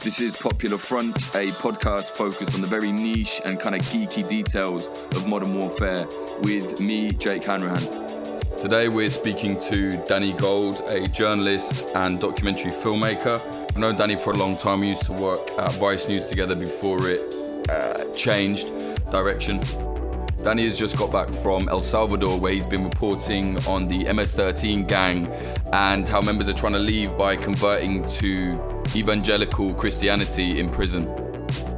This is Popular Front, a podcast focused on the very niche and kind of geeky details of modern warfare with me, Jake Hanrahan. Today we're speaking to Danny Gold, a journalist and documentary filmmaker. I've known Danny for a long time. We used to work at Vice News together before it changed direction. Danny has just got back from El Salvador, where he's been reporting on the MS-13 gang and how members are trying to leave by converting to evangelical Christianity in prison.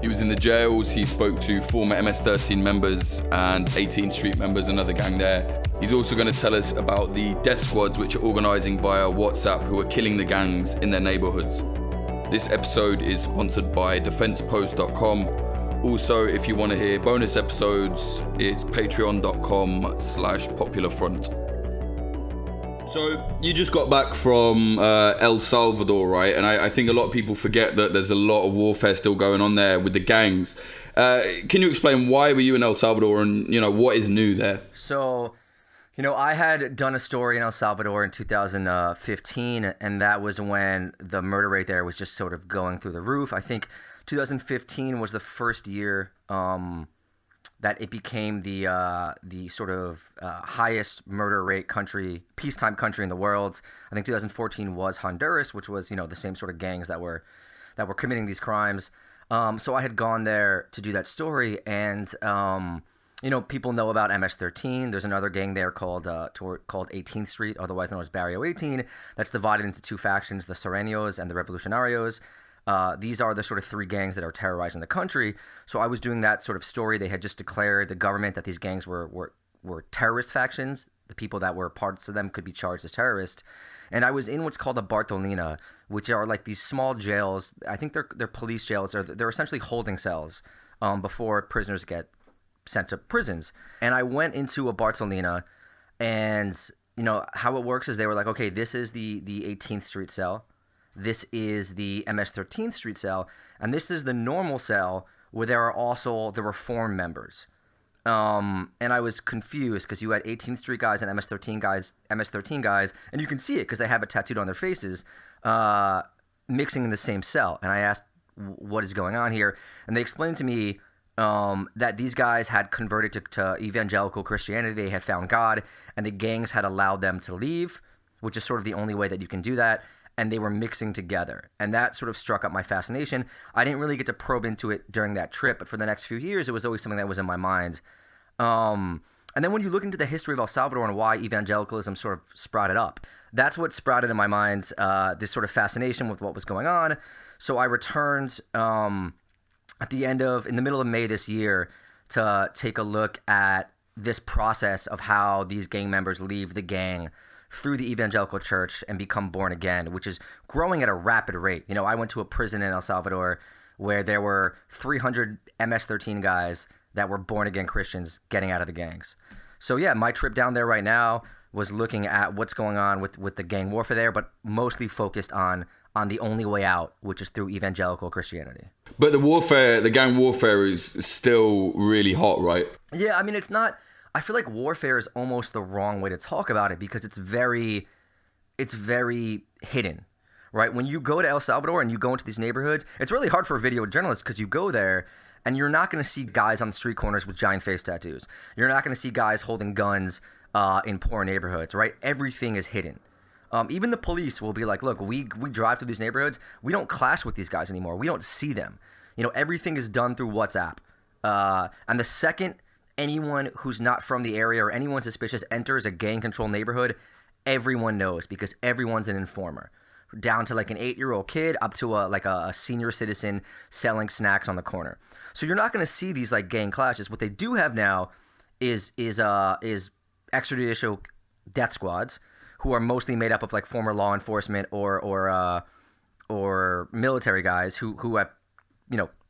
He was in the jails. He spoke to former MS-13 members and 18th Street members, another gang there. He's also going to tell us about the death squads which are organising via WhatsApp who are killing the gangs in their neighbourhoods. This episode is sponsored by defensepost.com. Also, if you want to hear bonus episodes, it's patreon.com/popularfront. So you just got back from El Salvador, right? And I think a lot of people forget that there's a lot of warfare still going on there with the gangs. Can you explain why were you in El Salvador and, what is new there? So, I had done a story in El Salvador in 2015, and that was when the murder rate there was just sort of going through the roof. I think 2015 was the first year that it became the sort of highest murder rate country, peacetime country in the world. I think 2014 was Honduras, which was the same sort of gangs that were committing these crimes. So I had gone there to do that story, and people know about MS-13. There's another gang there called 18th Street, otherwise known as Barrio 18. That's divided into two factions: the Sureños and the Revolucionarios. These are the sort of three gangs that are terrorizing the country. So I was doing that sort of story. They had just declared, the government, that these gangs were terrorist factions. The people that were parts of them could be charged as terrorists. And I was in what's called a Bartolina, which are like these small jails. I think they're police jails. They're essentially holding cells before prisoners get sent to prisons. And I went into a Bartolina, and how it works is they were like, okay, this is the 18th Street cell. This is the MS-13th Street cell, and this is the normal cell where there are also the reform members. And I was confused because you had 18th Street guys and MS-13 guys, and you can see it because they have it tattooed on their faces, mixing in the same cell. And I asked, what is going on here? And they explained to me that these guys had converted to evangelical Christianity. They had found God, and the gangs had allowed them to leave, which is sort of the only way that you can do that. And they were mixing together. And that sort of struck up my fascination. I didn't really get to probe into it during that trip, but for the next few years, it was always something that was in my mind. And then when you look into the history of El Salvador and why evangelicalism sort of sprouted up, that's what sprouted in my mind, this sort of fascination with what was going on. So I returned in the middle of May this year to take a look at this process of how these gang members leave the gang through the evangelical church and become born again, which is growing at a rapid rate. I went to a prison in El Salvador where there were 300 MS-13 guys that were born again Christians getting out of the gangs. So yeah, my trip down there right now was looking at what's going on with the gang warfare there, but mostly focused on the only way out, which is through evangelical Christianity. But the gang warfare is still really hot, right? Yeah, I mean, it's not... I feel like warfare is almost the wrong way to talk about it because it's very hidden, right? When you go to El Salvador and you go into these neighborhoods, it's really hard for a video journalist because you go there and you're not going to see guys on the street corners with giant face tattoos. You're not going to see guys holding guns in poor neighborhoods, right? Everything is hidden. Even the police will be like, look, we drive through these neighborhoods. We don't clash with these guys anymore. We don't see them. Everything is done through WhatsApp. And the second anyone who's not from the area or anyone suspicious enters a gang-controlled neighborhood, everyone knows because everyone's an informer. Down to like an 8-year-old kid up to a senior citizen selling snacks on the corner. So you're not going to see these like gang clashes. What they do have now is extrajudicial death squads who are mostly made up of like former law enforcement or military guys who have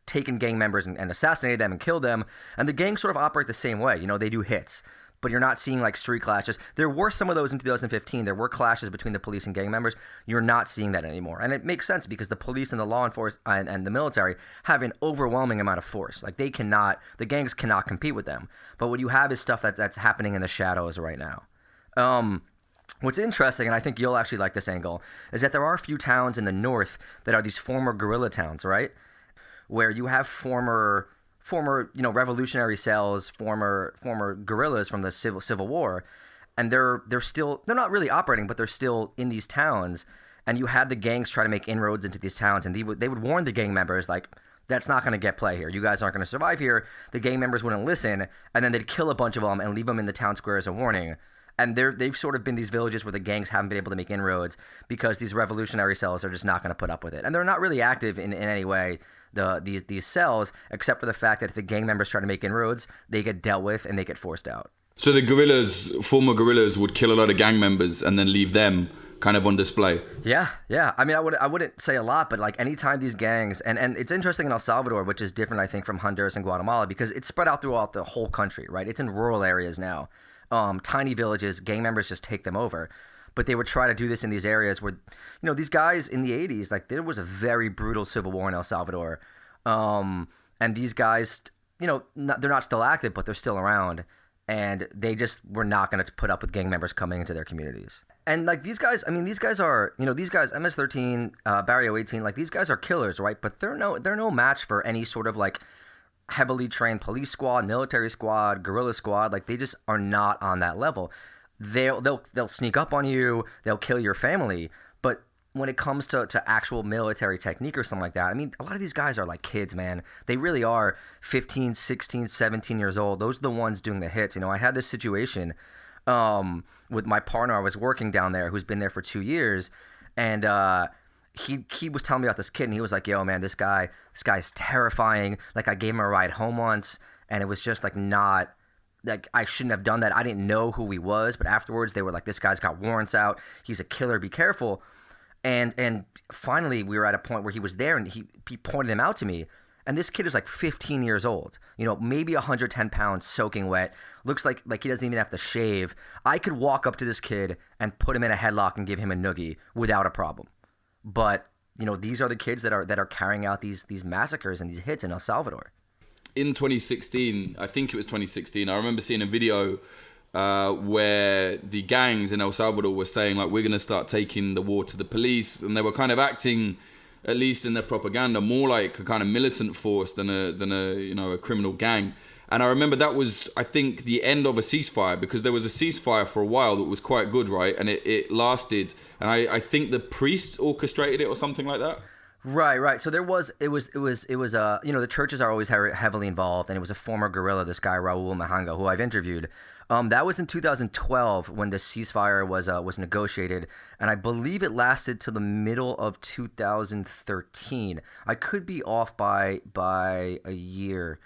taken gang members and assassinated them and killed them. And the gangs sort of operate the same way. They do hits, but you're not seeing like street clashes. There were some of those in 2015. There were clashes between the police and gang members. You're not seeing that anymore. And it makes sense because the police and the law enforcement and the military have an overwhelming amount of force. Like the gangs cannot compete with them. But what you have is stuff that's happening in the shadows right now. What's interesting, and I think you'll actually like this angle, is that there are a few towns in the north that are these former guerrilla towns, right? Where you have former revolutionary cells, former guerrillas from the Civil War, and they're not really operating, but they're still in these towns. And you had the gangs try to make inroads into these towns, and they would warn the gang members, like, that's not going to get play here. You guys aren't going to survive here. The gang members wouldn't listen, and then they'd kill a bunch of them and leave them in the town square as a warning. And they've sort of been these villages where the gangs haven't been able to make inroads because these revolutionary cells are just not going to put up with it. And they're not really active in any way, these cells, except for the fact that if the gang members try to make inroads, they get dealt with and they get forced out. So the former guerrillas would kill a lot of gang members and then leave them kind of on display. Yeah. I mean, I wouldn't say a lot, but like anytime these gangs, and it's interesting in El Salvador, which is different, I think, from Honduras and Guatemala, because it's spread out throughout the whole country, right? It's in rural areas now. Tiny villages, gang members just take them over. But they would try to do this in these areas where, these guys in the 80s, like there was a very brutal civil war in El Salvador. And these guys, they're not still active, but they're still around. And they just were not going to put up with gang members coming into their communities. And like these guys, these guys, MS-13, Barrio 18, like these guys are killers, right? But they're no match for any sort of like heavily trained police squad, military squad, guerrilla squad. Like they just are not on that level. They'll sneak up on you, they'll kill your family. But when it comes to actual military technique or something like that, a lot of these guys are like kids, man. They really are 15, 16, 17 years old. Those are the ones doing the hits. I had this situation with my partner I was working down there who's been there for 2 years, and he was telling me about this kid, and he was like, yo, man, this guy's terrifying. Like, I gave him a ride home once, and it was just like not, like, I shouldn't have done that. I didn't know who he was, but afterwards they were like, this guy's got warrants out. He's a killer. Be careful. And finally we were at a point where he was there, and he pointed him out to me. And this kid is like 15 years old, maybe 110 pounds, soaking wet. Looks like he doesn't even have to shave. I could walk up to this kid and put him in a headlock and give him a noogie without a problem. But, these are the kids that are carrying out these massacres and these hits in El Salvador. In 2016, I think it was 2016, I remember seeing a video where the gangs in El Salvador were saying, like, we're going to start taking the war to the police. And they were kind of acting, at least in their propaganda, more like a kind of militant force than a criminal gang. And I remember that was, I think, the end of a ceasefire, because there was a ceasefire for a while that was quite good, right? And it lasted. And I think the priests orchestrated it or something like that. Right. So it was the churches are always heavily involved, and it was a former guerrilla, this guy Raul Mahanga, who I've interviewed. That was in 2012 when the ceasefire was negotiated, and I believe it lasted to the middle of 2013. I could be off by a year.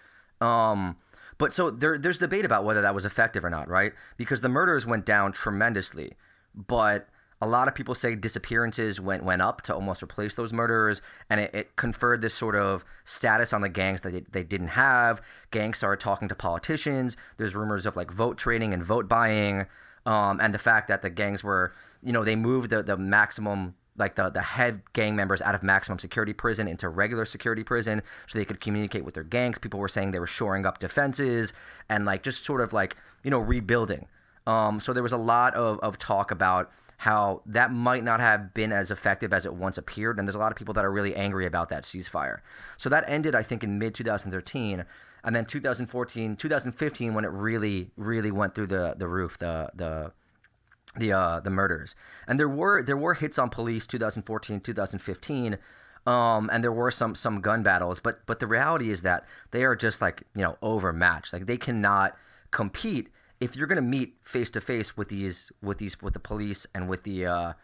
But so there's debate about whether that was effective or not, right? Because the murders went down tremendously, but a lot of people say disappearances went up to almost replace those murderers, and it conferred this sort of status on the gangs that they didn't have. Gangs started talking to politicians. There's rumors of like vote trading and vote buying, and the fact that the gangs were, they moved the maximum, like the head gang members out of maximum security prison into regular security prison so they could communicate with their gangs. People were saying they were shoring up defenses and like just sort of like, rebuilding. So there was a lot of talk about how that might not have been as effective as it once appeared, and there's a lot of people that are really angry about that ceasefire. So that ended, I think, in mid-2013, and then 2015, when it really, really went through the roof, the murders. And there were hits on police 2014, 2015, and there were some gun battles, but the reality is that they are just like, overmatched. Like they cannot compete. If you're gonna meet face to face with the police and with the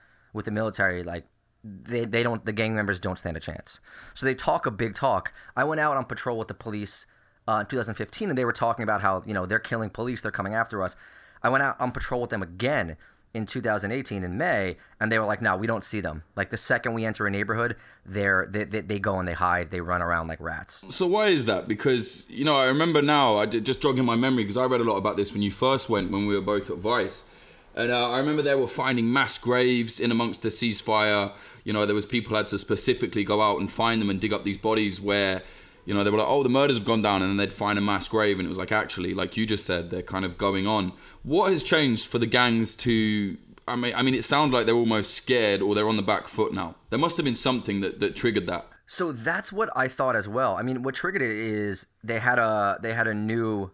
military, like the gang members don't stand a chance. So they talk a big talk. I went out on patrol with the police in 2015, and they were talking about how they're killing police, they're coming after us. I went out on patrol with them again in 2018 in May, and they were like, no, we don't see them. Like the second we enter a neighborhood, they go and they hide, they run around like rats. So why is that? Because, I remember now, just jogging my memory, because I read a lot about this when you first went, when we were both at Vice. And I remember they were finding mass graves in amongst the ceasefire. There was people had to specifically go out and find them and dig up these bodies where, they were like, oh, the murders have gone down, and then they'd find a mass grave, and it was like, actually, like you just said, they're kind of going on. What has changed for the gangs to, I mean, it sounds like they're almost scared or they're on the back foot now. There must have been something that triggered that. So that's what I thought as well. I mean, what triggered it is they had a new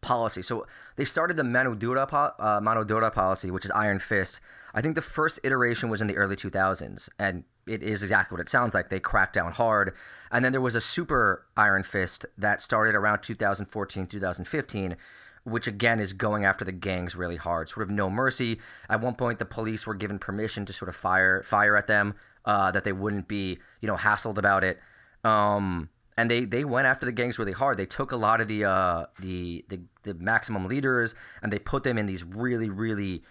policy. So they started the mano dura policy, which is Iron Fist. I think the first iteration was in the early 2000s, and it is exactly what it sounds like. They cracked down hard. And then there was a super Iron Fist that started around 2014, 2015, which again is going after the gangs really hard. Sort of no mercy. At one point, the police were given permission to sort of fire at them, that they wouldn't be, hassled about it. And they went after the gangs really hard. They took a lot of the maximum leaders and they put them in these really, really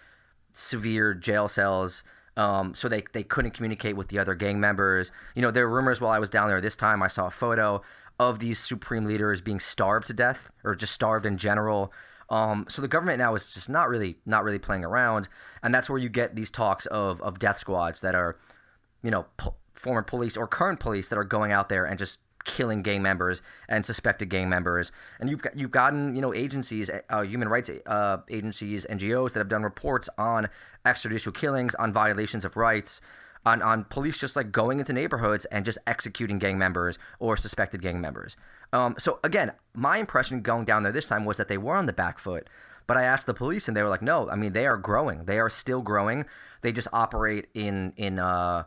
severe jail cells. So they couldn't communicate with the other gang members. There were rumors while I was down there this time. I saw a photo of these supreme leaders being starved to death, or just starved in general. So the government now is just not really playing around, and that's where you get these talks of death squads that are, former police or current police that are going out there and just killing gang members and suspected gang members. And you've gotten agencies, human rights agencies, NGOs that have done reports on extrajudicial killings, on violations of rights, on police just like going into neighborhoods and just executing gang members or suspected gang members. So again, my impression going down there this time was that they were on the back foot. But I asked the police and they were like, no, I mean, they are growing. They are still growing. They just operate in the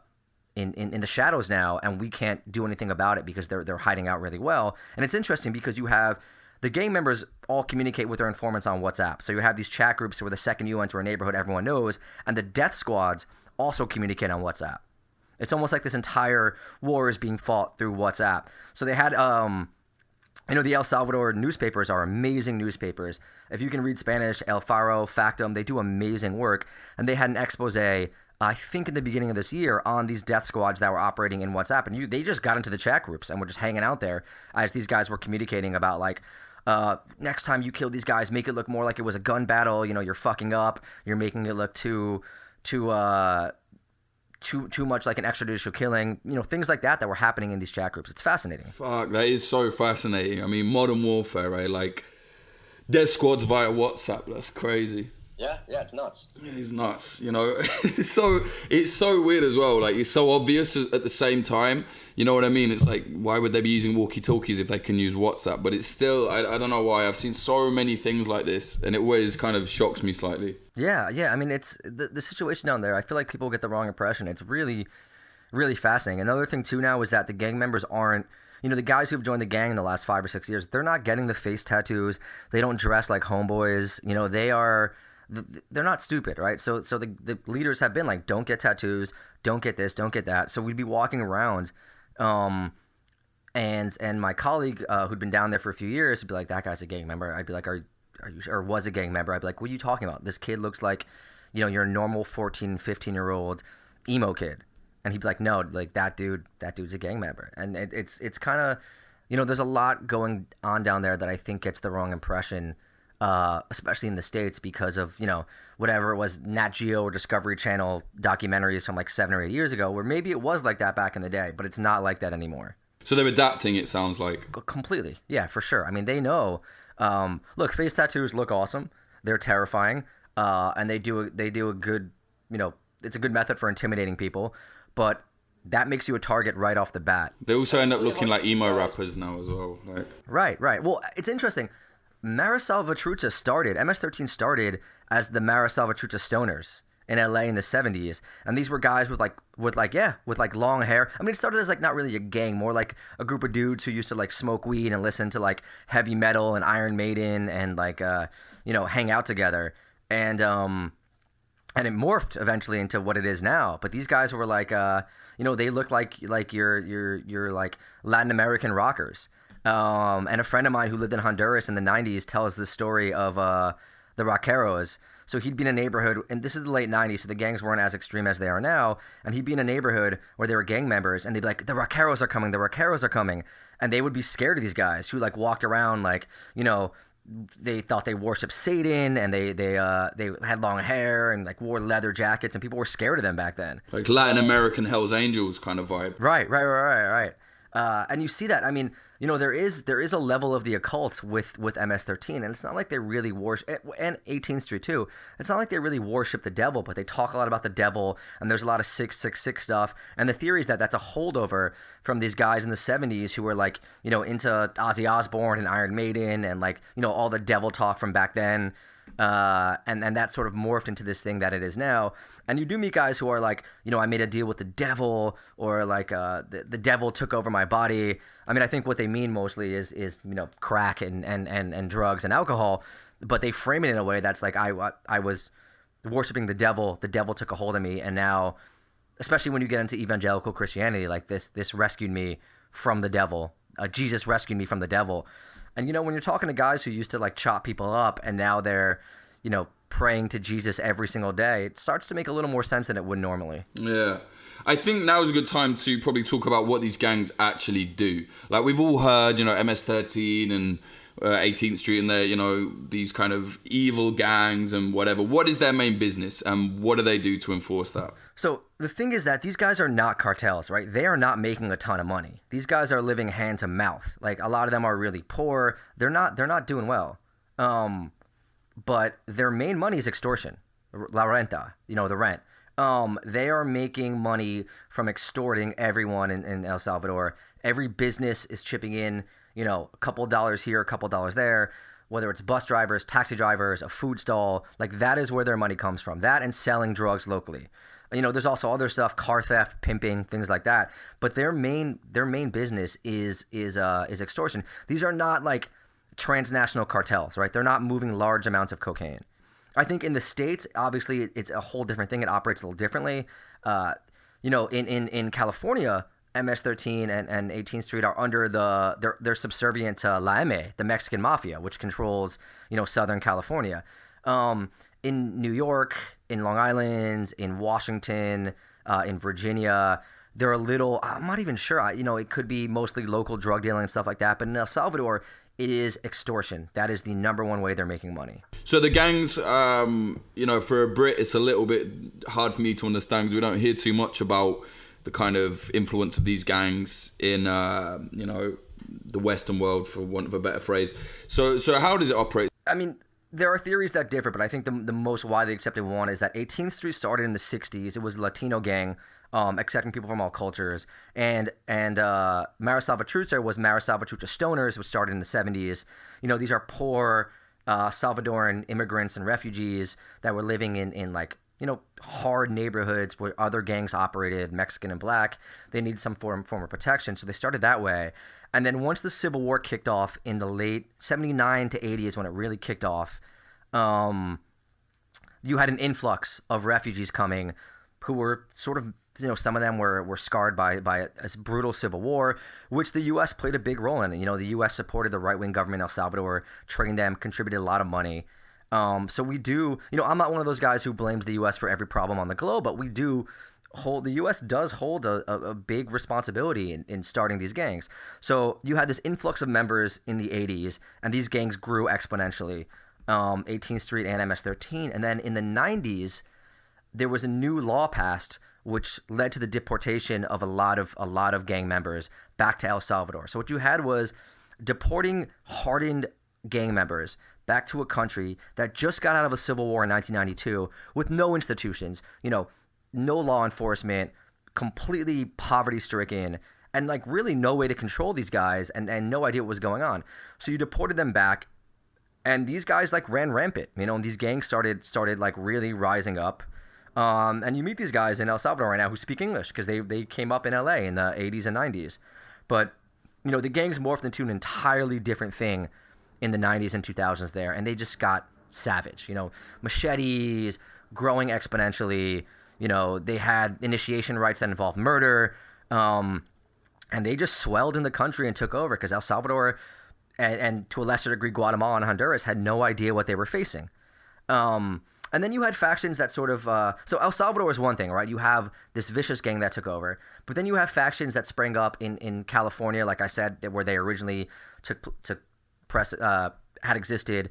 shadows now, and we can't do anything about it because they're hiding out really well. And it's interesting because you have the gang members all communicate with their informants on WhatsApp. So you have these chat groups where the second you enter a neighborhood, everyone knows, and the death squads also communicate on WhatsApp. It's almost like this entire war is being fought through WhatsApp. So they had, the El Salvador newspapers are amazing newspapers. If you can read Spanish, El Faro, Factum, they do amazing work. And they had an expose, I think in the beginning of this year, on these death squads that were operating in WhatsApp. And they just got into the chat groups and were just hanging out there as these guys were communicating about like, next time you kill these guys, make it look more like it was a gun battle. You're fucking up. You're making it look too much like an extrajudicial killing. Things like that were happening in these chat groups. It's fascinating. Fuck, that is so fascinating. I mean, modern warfare, right? Like, death squads via WhatsApp. That's crazy. Yeah, it's nuts. Yeah, it's nuts. It's so weird as well. Like, it's so obvious at the same time. You know what I mean? It's like, why would they be using walkie-talkies if they can use WhatsApp? But it's still, I don't know why. I've seen so many things like this, and it always kind of shocks me slightly. Yeah. I mean, it's the situation down there. I feel like people get the wrong impression. It's really, really fascinating. Another thing, too, now is that the gang members aren't, the guys who've joined the gang in the last 5 or 6 years, they're not getting the face tattoos. They don't dress like homeboys. They're not stupid, right? So the leaders have been like, don't get tattoos, don't get this, don't get that. So we'd be walking around, and my colleague who'd been down there for a few years would be like, that guy's a gang member. I'd be like, are you, or was a gang member? I'd be like, what are you talking about? This kid looks like, you're a normal 14, 15-year-old emo kid. And he'd be like, no, like that dude's a gang member. And it's kind of, there's a lot going on down there that I think gets the wrong impression, especially in the States, because of, whatever it was, Nat Geo or Discovery Channel documentaries from like 7 or 8 years ago, where maybe it was like that back in the day, but it's not like that anymore. So they're adapting, it sounds like. Completely. Yeah, for sure. I mean, they know, look, face tattoos look awesome. They're terrifying. And they do a good, it's a good method for intimidating people, but that makes you a target right off the bat. They also end up looking like emo rappers now as well. Like. Right. Well, it's interesting. Mara Salvatrucha MS-13 started as the Mara Salvatrucha Stoners in LA in the 70s. And these were guys with long hair. I mean, it started as like not really a gang, more like a group of dudes who used to like smoke weed and listen to like heavy metal and Iron Maiden and like, hang out together. And it morphed eventually into what it is now. But these guys were like, they look like your like Latin American rockers. And a friend of mine who lived in Honduras in the 90s tells this story of the Rockeros. So he'd be in a neighborhood, and this is the late 90s, so the gangs weren't as extreme as they are now, and he'd be in a neighborhood where there were gang members, and they'd be like, the Rockeros are coming, and they would be scared of these guys who like walked around like, they thought they worshiped Satan, and they had long hair and like wore leather jackets, and people were scared of them back then. Like Latin American Hells Angels kind of vibe. Right. And you see that. I mean, there is a level of the occult with MS-13, and it's not like they really worship, and 18th Street too. It's not like they really worship the devil, but they talk a lot about the devil, and there's a lot of 666 stuff. And the theory is that that's a holdover from these guys in the 70s who were like, into Ozzy Osbourne and Iron Maiden, and like, all the devil talk from back then. And that sort of morphed into this thing that it is now. And you do meet guys who are like, I made a deal with the devil, or like the devil took over my body. I mean, I think what they mean mostly is crack and drugs and alcohol, but they frame it in a way that's like I was worshiping the devil took a hold of me, and now, especially when you get into evangelical Christianity, like this rescued me from the devil. Jesus rescued me from the devil. And, when you're talking to guys who used to, like, chop people up and now they're, praying to Jesus every single day, it starts to make a little more sense than it would normally. Yeah. I think now is a good time to probably talk about what these gangs actually do. Like, we've all heard, MS-13 and 18th Street and their, these kind of evil gangs and whatever. What is their main business, and what do they do to enforce that? So the thing is that these guys are not cartels, right? They are not making a ton of money. These guys are living hand to mouth. Like, a lot of them are really poor. They're not doing well. But their main money is extortion, la renta, the rent. They are making money from extorting everyone in El Salvador. Every business is chipping in, a couple dollars here, a couple dollars there, whether it's bus drivers, taxi drivers, a food stall. Like, that is where their money comes from. That and selling drugs locally. There's also other stuff, car theft, pimping, things like that. But their main business is extortion. These are not like transnational cartels, right? They're not moving large amounts of cocaine. I think in the States, obviously, it's a whole different thing. It operates a little differently. In California, MS-13 and 18th Street are under they're subservient to La M, the Mexican mafia, which controls, Southern California. In New York, in Long Island, in Washington, in Virginia, they're a little, I'm not even sure, it could be mostly local drug dealing and stuff like that. But in El Salvador, it is extortion. That is the number one way they're making money. So the gangs, for a Brit, it's a little bit hard for me to understand because we don't hear too much about the kind of influence of these gangs in, the Western world, for want of a better phrase. So how does it operate? I mean, there are theories that differ, but I think the most widely accepted one is that 18th Street started in the 60s. It was a Latino gang, accepting people from all cultures. And Mara Salvatrucha was Mara Salvatrucha Stoners, which started in the 70s. These are poor Salvadoran immigrants and refugees that were living in like, hard neighborhoods where other gangs operated, Mexican and black. They needed some form of protection, so they started that way. And then once the Civil War kicked off in the late 79 to 80 is when it really kicked off, you had an influx of refugees coming who were sort of, some of them were scarred by a brutal civil war, which the U.S. played a big role in. The U.S. supported the right-wing government in El Salvador, trained them, contributed a lot of money. So we do, I'm not one of those guys who blames the U.S. for every problem on the globe, but the U.S. does hold a big responsibility in starting these gangs. So you had this influx of members in the 80s, and these gangs grew exponentially, 18th Street and MS-13. And then in the 90s, there was a new law passed which led to the deportation of a lot of gang members back to El Salvador. So what you had was deporting hardened gang members back to a country that just got out of a civil war in 1992 with no institutions, no law enforcement, completely poverty-stricken, and like really no way to control these guys and no idea what was going on. So you deported them back, and these guys like ran rampant, and these gangs started like really rising up. And you meet these guys in El Salvador right now who speak English because they came up in LA in the 80s and 90s. But, the gangs morphed into an entirely different thing in the 90s and 2000s there, and they just got savage. Machetes, growing exponentially. They had initiation rites that involved murder, and they just swelled in the country and took over because El Salvador and to a lesser degree Guatemala and Honduras had no idea what they were facing. And then you had factions that sort of so El Salvador is one thing, right? You have this vicious gang that took over, but then you have factions that sprang up in California, like I said, where they originally had existed,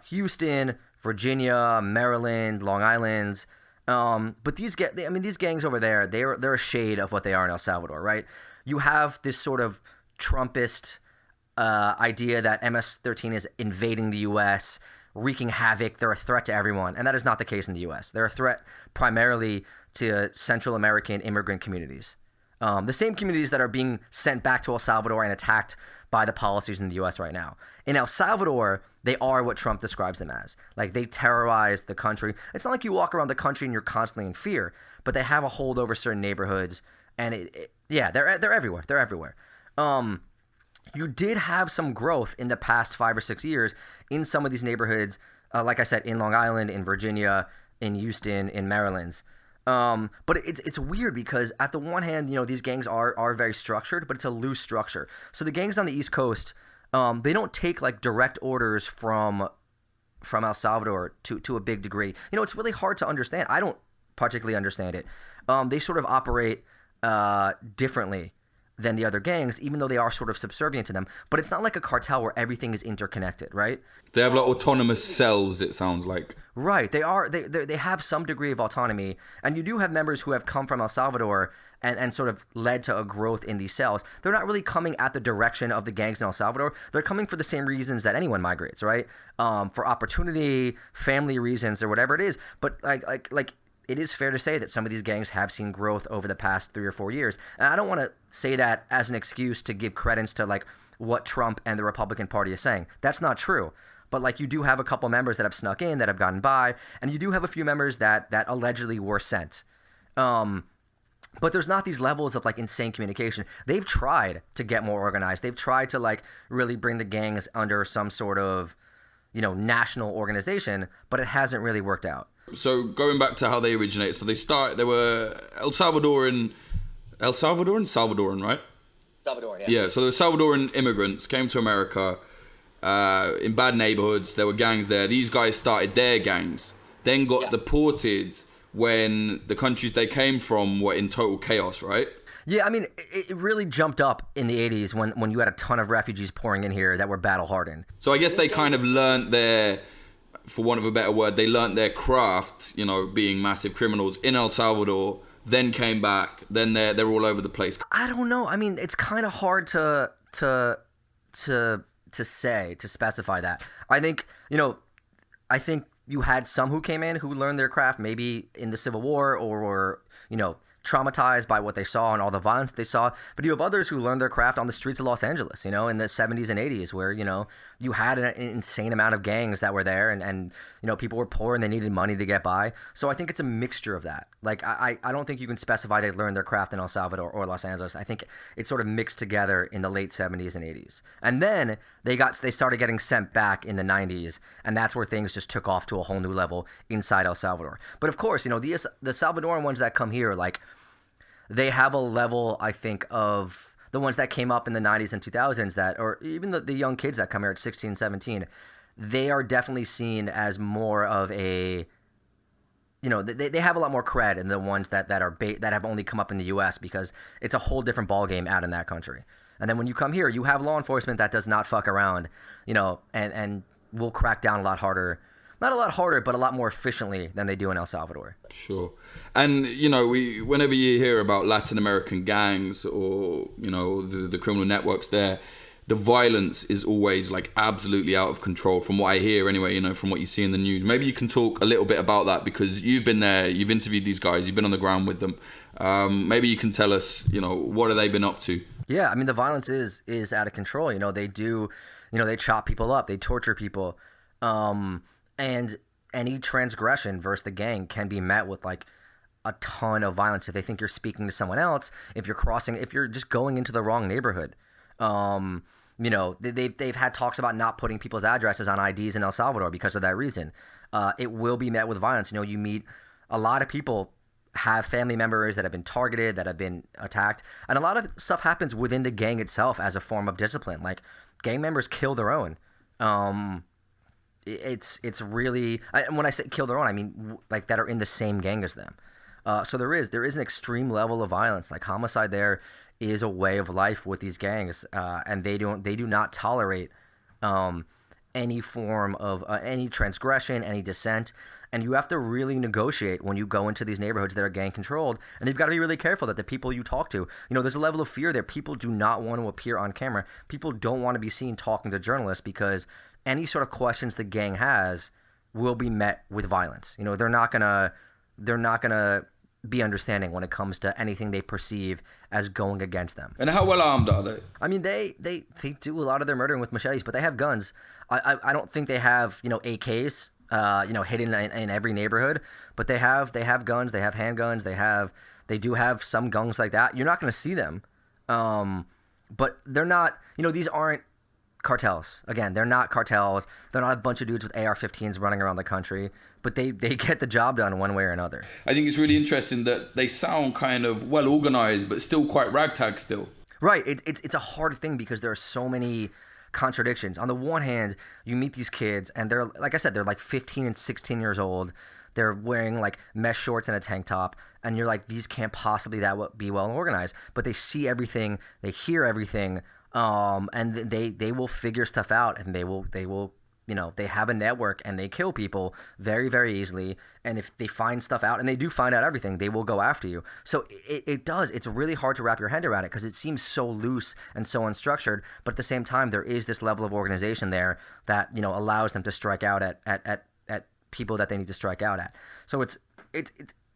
Houston, Virginia, Maryland, Long Island. But these gangs over there, they're a shade of what they are in El Salvador, right? you have this sort of Trumpist idea that MS-13 is invading the U.S., wreaking havoc. They're a threat to everyone, and that is not the case in the U.S. They're a threat primarily to Central American immigrant communities. The same communities that are being sent back to El Salvador and attacked by the policies in the U.S. right now. In El Salvador, they are what Trump describes them as. Like, they terrorize the country. It's not like you walk around the country and you're constantly in fear, but they have a hold over certain neighborhoods, and they're everywhere. They're everywhere. You did have some growth in the past 5 or 6 years in some of these neighborhoods, like I said, in Long Island, in Virginia, in Houston, in Maryland. But it's weird because at the one hand, these gangs are very structured, but it's a loose structure. So the gangs on the East Coast, they don't take like direct orders from El Salvador to a big degree. It's really hard to understand. I don't particularly understand it. They sort of operate differently than the other gangs, even though they are sort of subservient to them. But it's not like a cartel where everything is interconnected, right? They have like autonomous cells, it sounds like. Right. They have some degree of autonomy. And you do have members who have come from El Salvador and sort of led to a growth in these cells. They're not really coming at the direction of the gangs in El Salvador. They're coming for the same reasons that anyone migrates, right? For opportunity, family reasons, or whatever it is. But like it is fair to say that some of these gangs have seen growth over the past 3 or 4 years. And I don't want to say that as an excuse to give credence to like what Trump and the Republican Party is saying. That's not true. But like, you do have a couple members that have snuck in, that have gotten by, and you do have a few members that allegedly were sent. But there's not these levels of like insane communication. They've tried to get more organized. They've tried to like really bring the gangs under some sort of, national organization, but it hasn't really worked out. So going back to how they originated, they were Salvadoran, right? Salvador, yeah. Yeah, so the Salvadoran immigrants came to America in bad neighborhoods. There were gangs there. These guys started their gangs, then got deported when the countries they came from were in total chaos, right? Yeah, I mean, it really jumped up in the 80s when you had a ton of refugees pouring in here that were battle-hardened. So I guess they kind of learned for want of a better word, they learnt their craft, being massive criminals in El Salvador, then came back, then they're all over the place. I don't know. I mean, it's kind of hard to specify that. I think you had some who came in who learned their craft maybe in the Civil War or were, traumatized by what they saw and all the violence they saw. But you have others who learned their craft on the streets of Los Angeles, in the 70s and 80s where, you had an insane amount of gangs that were there and people were poor and they needed money to get by. So I think it's a mixture of that. Like, I don't think you can specify they learned their craft in El Salvador or Los Angeles. I think it's sort of mixed together in the late 70s and 80s. And then they started getting sent back in the 90s, and that's where things just took off to a whole new level inside El Salvador. But of course, the Salvadoran ones that come here, like, they have a level, I think, of the ones that came up in the 90s and 2000s or even the young kids that come here at 16, 17, they are definitely seen as more of a, they have a lot more cred than the ones that have only come up in the U.S. because it's a whole different ballgame out in that country. And then when you come here, you have law enforcement that does not fuck around, and will crack down a lot harder. Not a lot harder, but a lot more efficiently than they do in El Salvador. Sure. And, whenever you hear about Latin American gangs or, the criminal networks there, the violence is always like absolutely out of control from what I hear anyway, from what you see in the news. Maybe you can talk a little bit about that because you've been there, you've interviewed these guys, you've been on the ground with them. Maybe you can tell us, what have they been up to? Yeah, I mean, the violence is out of control. They do, they chop people up, they torture people. And any transgression versus the gang can be met with like a ton of violence if they think you're speaking to someone else, if you're just going into the wrong neighborhood. They've had talks about not putting people's addresses on IDs in El Salvador because of that reason. It will be met with violence. You meet a lot of people have family members that have been targeted, that have been attacked, and a lot of stuff happens within the gang itself as a form of discipline. Like, gang members kill their own. It's really, when I say kill their own, I mean like that are in the same gang as them. So there is an extreme level of violence. Like, homicide there is a way of life with these gangs, and they do not tolerate any form of any transgression, any dissent. And you have to really negotiate when you go into these neighborhoods that are gang controlled. And you've got to be really careful that the people you talk to, there's a level of fear there. People do not want to appear on camera. People don't want to be seen talking to journalists because any sort of questions the gang has will be met with violence. They're not gonna be understanding when it comes to anything they perceive as going against them. And how well armed are they? I mean, they do a lot of their murdering with machetes, but they have guns. I don't think they have AKs hidden in every neighborhood, but they have guns, they have handguns, they do have some guns like that. You're not going to see them, but they're not. These aren't cartels. Again, they're not cartels. They're not a bunch of dudes with AR-15s running around the country, but they get the job done one way or another. I think it's really interesting that they sound kind of well organized, but still quite ragtag still. Right. It's a hard thing because there are so many contradictions. On the one hand, you meet these kids and they're, like I said, they're like 15 and 16 years old. They're wearing like mesh shorts and a tank top, and you're like, these can't possibly be well organized. But they see everything, they hear everything, and they will figure stuff out, and they will they have a network and they kill people very, very easily. And if they find stuff out, and they do find out everything, they will go after you. So it's really hard to wrap your head around it because it seems so loose and so unstructured. But at the same time, there is this level of organization there that, allows them to strike out at people that they need to strike out at. So it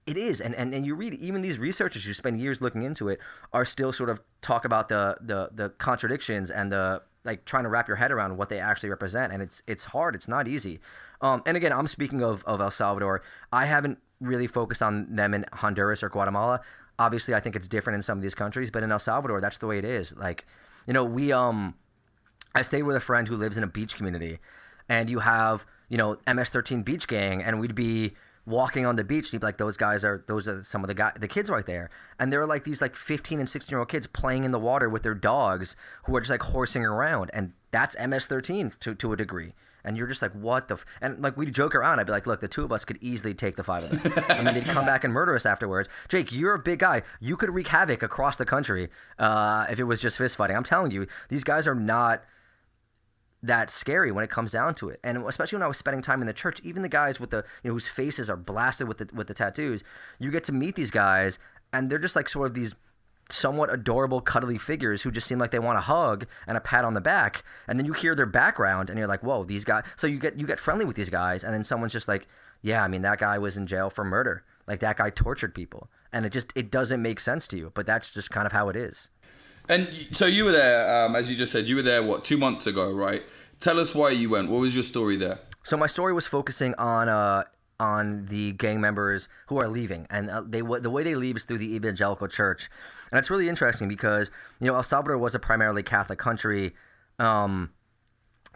is. And you read, even these researchers who spend years looking into it are still sort of talk about the contradictions and the, like, trying to wrap your head around what they actually represent. And it's hard. It's not easy. And again, I'm speaking of El Salvador. I haven't really focused on them in Honduras or Guatemala. Obviously, I think it's different in some of these countries, but in El Salvador, that's the way it is. Like, I stayed with a friend who lives in a beach community, and you have, MS-13 beach gang, and we'd be walking on the beach, and you'd be like, those are some of the kids right there. And there are like these like 15 and 16-year-old kids playing in the water with their dogs who are just like horsing around. And that's MS-13 to a degree. And you're just like, what the and like, we'd joke around. I'd be like, look, the two of us could easily take the five of them. And then they'd come back and murder us afterwards. Jake, you're a big guy. You could wreak havoc across the country if it was just fist fighting. I'm telling you, these guys are not that scary when it comes down to it. And especially when I was spending time in the church, even the guys with the, whose faces are blasted with the tattoos, you get to meet these guys, and they're just like sort of these somewhat adorable, cuddly figures who just seem like they want a hug and a pat on the back. And then you hear their background, and you're like, whoa, these guys. So you get friendly with these guys, and then someone's just like, yeah, I mean, that guy was in jail for murder. Like, that guy tortured people. And it doesn't make sense to you, but that's just kind of how it is. And so you were there, as you just said, you were there, 2 months ago, right? Tell us why you went. What was your story there? So my story was focusing on the gang members who are leaving. And the way they leave is through the evangelical church. And it's really interesting because, El Salvador was a primarily Catholic country. The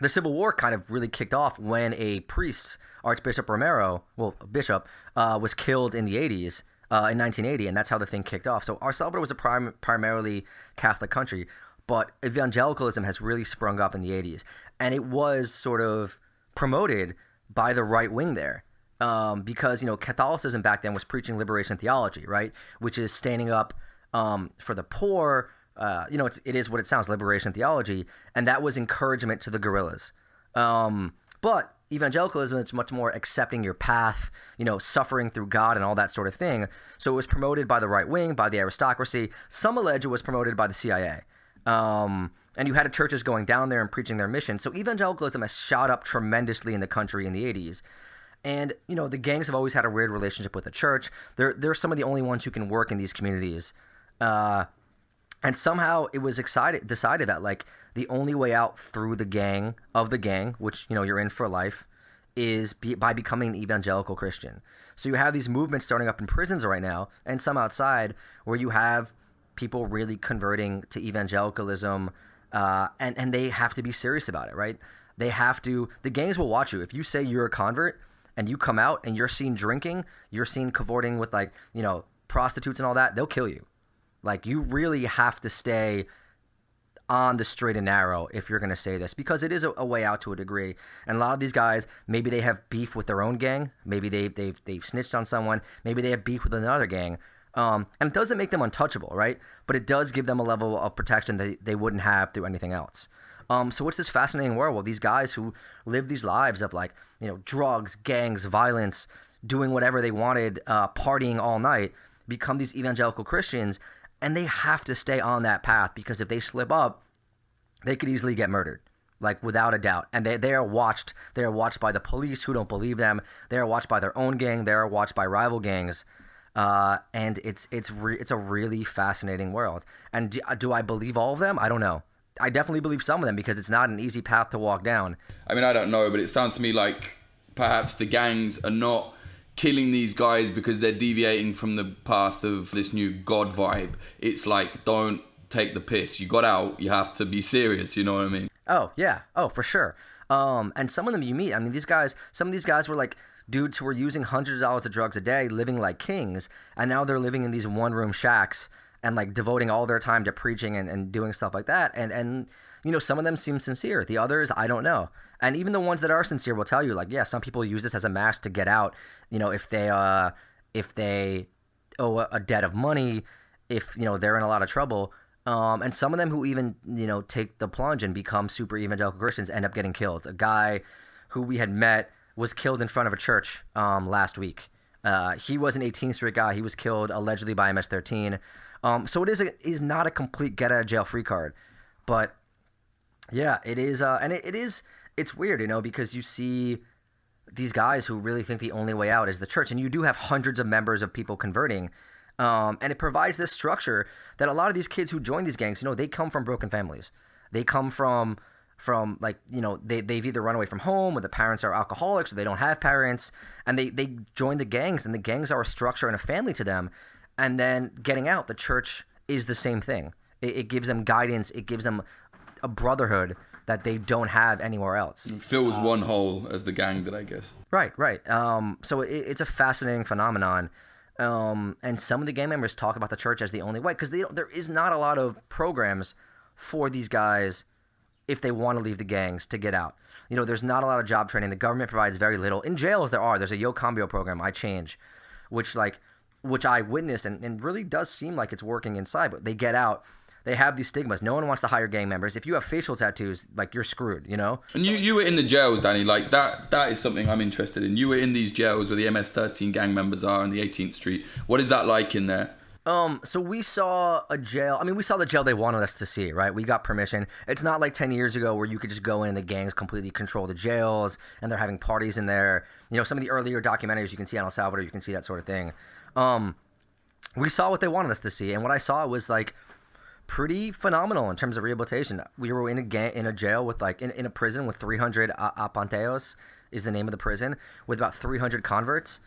Civil War kind of really kicked off when a priest, Archbishop Romero, bishop, was killed in the 80s. In 1980, and that's how the thing kicked off. So El Salvador was a primarily Catholic country, but evangelicalism has really sprung up in the 80s, and it was sort of promoted by the right wing there, because Catholicism back then was preaching liberation theology, right, which is standing up for the poor. It is what it sounds, liberation theology, and that was encouragement to the guerrillas. But evangelicalism is much more accepting your path, suffering through God and all that sort of thing. So it was promoted by the right wing, by the aristocracy. Some allege it was promoted by the CIA. And you had churches going down there and preaching their mission. So evangelicalism has shot up tremendously in the country in the 80s. And, the gangs have always had a weird relationship with the church. They're some of the only ones who can work in these communities. And somehow it was decided that, like, the only way out through the gang, which, you're in for life, is by becoming an evangelical Christian. So you have these movements starting up in prisons right now, and some outside, where you have people really converting to evangelicalism, and they have to be serious about it, right? The gangs will watch you. If you say you're a convert, and you come out and you're seen drinking, you're seen cavorting with, like, prostitutes and all that, they'll kill you. Like, you really have to stay on the straight and narrow if you're going to say this, because it is a way out to a degree. And a lot of these guys, maybe they have beef with their own gang. Maybe they've snitched on someone. Maybe they have beef with another gang. And it doesn't make them untouchable, right? But it does give them a level of protection that they wouldn't have through anything else. So what's this fascinating world? Well, these guys who live these lives of like, drugs, gangs, violence, doing whatever they wanted, partying all night, become these evangelical Christians, and they have to stay on that path because if they slip up, they could easily get murdered, like without a doubt. And they are watched. They are watched by the police who don't believe them. They are watched by their own gang. They are watched by rival gangs. And it's a really fascinating world. And do I believe all of them? I don't know. I definitely believe some of them because it's not an easy path to walk down. I mean, I don't know, but it sounds to me like perhaps the gangs are not killing these guys because they're deviating from the path of this new God vibe. It's like, don't take the piss. You got out. You have to be serious. You know what I mean? Oh, yeah. Oh, for sure. And some of them you meet, I mean, some of these guys were like dudes who were using hundreds of dollars of drugs a day, living like kings, and now they're living in these one-room shacks and like devoting all their time to preaching and doing stuff like that. And some of them seem sincere. The others, I don't know. And even the ones that are sincere will tell you, like, yeah, some people use this as a mask to get out. If they owe a debt of money, if they're in a lot of trouble. And some of them who even take the plunge and become super evangelical Christians end up getting killed. A guy who we had met was killed in front of a church last week. He was an 18th Street guy. He was killed allegedly by MS-13. So it is not a complete get out of jail free card, but yeah, it is. And it's weird, because you see these guys who really think the only way out is the church, and you do have hundreds of members of people converting. And it provides this structure that a lot of these kids who join these gangs, they come from broken families. They come from like, they've either run away from home or the parents are alcoholics or they don't have parents, and they join the gangs, and the gangs are a structure and a family to them. And then getting out, the church is the same thing. It gives them guidance. It gives them a brotherhood that they don't have anywhere else. It fills one hole as the gang did, I guess. Right. So it's a fascinating phenomenon. And some of the gang members talk about the church as the only way because there is not a lot of programs for these guys if they want to leave the gangs to get out. There's not a lot of job training. The government provides very little. In jails, there's a Yo Cambio program, I Change, which I witnessed and really does seem like it's working inside, but they get out. They have these stigmas. No one wants to hire gang members. If you have facial tattoos, like, you're screwed, And you were in the jails, Danny. Like, that is something I'm interested in. You were in these jails where the MS-13 gang members are on the 18th Street. What is that like in there? So we saw a jail. I mean, we saw the jail they wanted us to see, right? We got permission. It's not like 10 years ago where you could just go in and the gangs completely control the jails and they're having parties in there. Some of the earlier documentaries you can see on El Salvador, you can see that sort of thing. We saw what they wanted us to see, and what I saw was like pretty phenomenal in terms of rehabilitation. We were in a jail with in a prison with 300 apanteos is the name of the prison, with about 300 converts.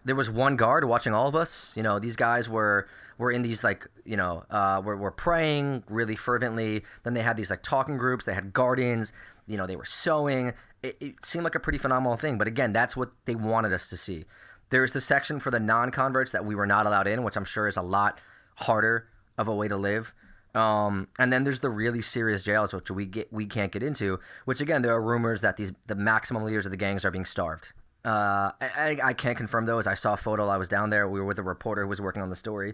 There was one guard watching all of us. These guys were in these were praying really fervently. Then they had these talking groups. They had gardens. They were sewing. It seemed like a pretty phenomenal thing. But again, that's what they wanted us to see. There's the section for the non-converts that we were not allowed in, which I'm sure is a lot harder of a way to live. And then there's the really serious jails, which we can't get into, which again, there are rumors that the maximum leaders of the gangs are being starved. I can't confirm those. I saw a photo. I was down there. We were with a reporter who was working on the story,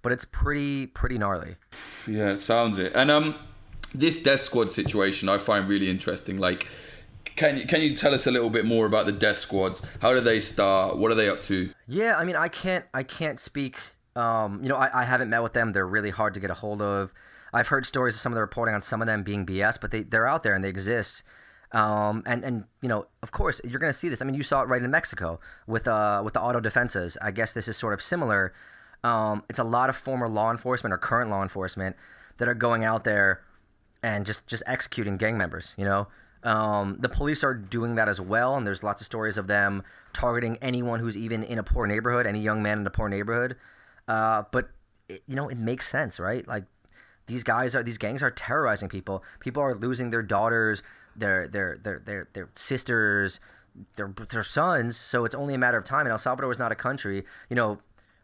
but it's pretty gnarly. Yeah, it sounds it. And this death squad situation I find really interesting. Like, can you tell us a little bit more about the death squads? How do they start? What are they up to? Yeah, I mean, I can't speak. I haven't met with them. They're really hard to get a hold of. I've heard stories of some of the reporting on some of them being BS, but they're out there and they exist. And of course, you're going to see this. I mean, you saw it right in Mexico with the auto defensas. I guess this is sort of similar. It's a lot of former law enforcement or current law enforcement that are going out there and just executing gang members, The police are doing that as well, and there's lots of stories of them targeting anyone who's even in a poor neighborhood, any young man in a poor neighborhood. But it makes sense, right? Like, these gangs are terrorizing people. People are losing their daughters, their sisters, their sons. So it's only a matter of time. And El Salvador is not a country,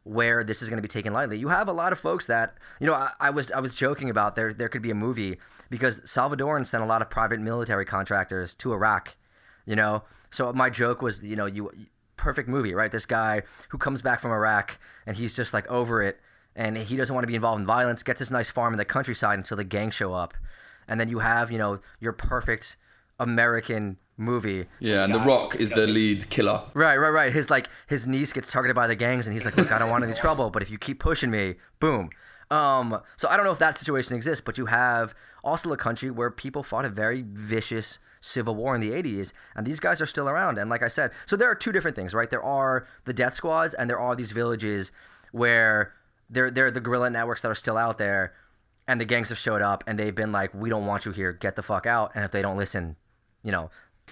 where this is going to be taken lightly. You have a lot of folks that, I was joking about there could be a movie because Salvadorans sent a lot of private military contractors to Iraq, So my joke was, perfect movie, right? This guy who comes back from Iraq and he's just over it and he doesn't want to be involved in violence, gets this nice farm in the countryside until the gangs show up. And then you have, your perfect American movie. Yeah, and The Rock is the lead killer. Right. His niece gets targeted by the gangs, and he's like, look, I don't want any trouble, but if you keep pushing me, boom. So I don't know if that situation exists, but you have also a country where people fought a very vicious civil war in the 80s, and these guys are still around. And like I said, so there are two different things, right? There are the death squads, and there are these villages where they're the guerrilla networks that are still out there, and the gangs have showed up, and they've been like, we don't want you here, get the fuck out. And if they don't listen,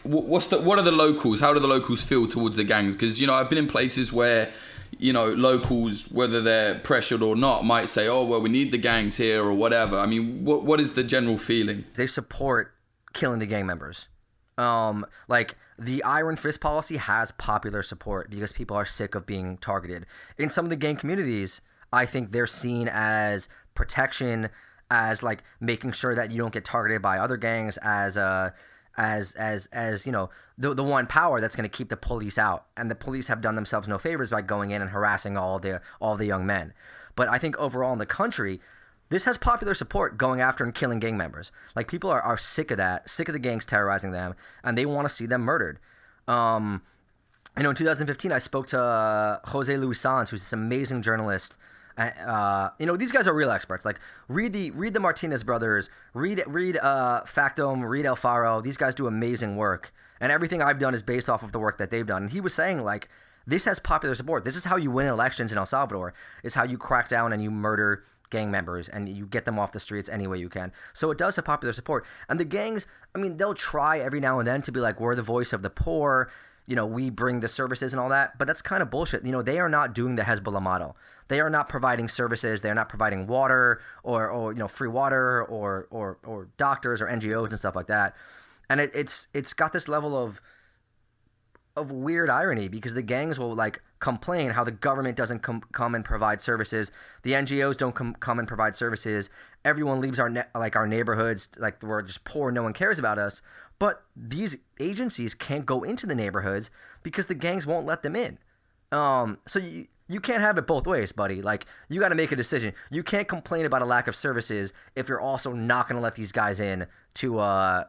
What are the locals? How do the locals feel towards the gangs? Because, I've been in places where, locals, whether they're pressured or not, might say, oh, well, we need the gangs here or whatever. I mean, what is the general feeling? They support killing the gang members. The Iron Fist policy has popular support because people are sick of being targeted. In some of the gang communities, I think they're seen as protection, as like making sure that you don't get targeted by other gangs, as the one power that's going to keep the police out. And the police have done themselves no favors by going in and harassing all the young men. But I think overall in the country, this has popular support going after and killing gang members. Like, people are sick of that, sick of the gangs terrorizing them, and they want to see them murdered. In 2015, I spoke to Jose Luis Sanz, who's this amazing journalist. These guys are real experts. Like, read the Martinez brothers, read Factum, read El Faro. These guys do amazing work, and everything I've done is based off of the work that they've done. And he was saying, like, this has popular support. This is how you win elections in El Salvador, is how you crack down and you murder gang members and you get them off the streets any way you can. So it does have popular support. And the gangs, they'll try every now and then to be like, we're the voice of the poor, we bring the services and all that, but that's kind of bullshit. They are not doing the Hezbollah model. They are not providing services. They are not providing water or free water or doctors or NGOs and stuff like that. And it's got this level of weird irony, because the gangs will like complain how the government doesn't come and provide services. The NGOs don't come and provide services. Everyone leaves our neighborhoods, like, we're just poor, no one cares about us. But these agencies can't go into the neighborhoods because the gangs won't let them in. So you can't have it both ways, buddy. Like, you got to make a decision. You can't complain about a lack of services if you're also not going to let these guys in to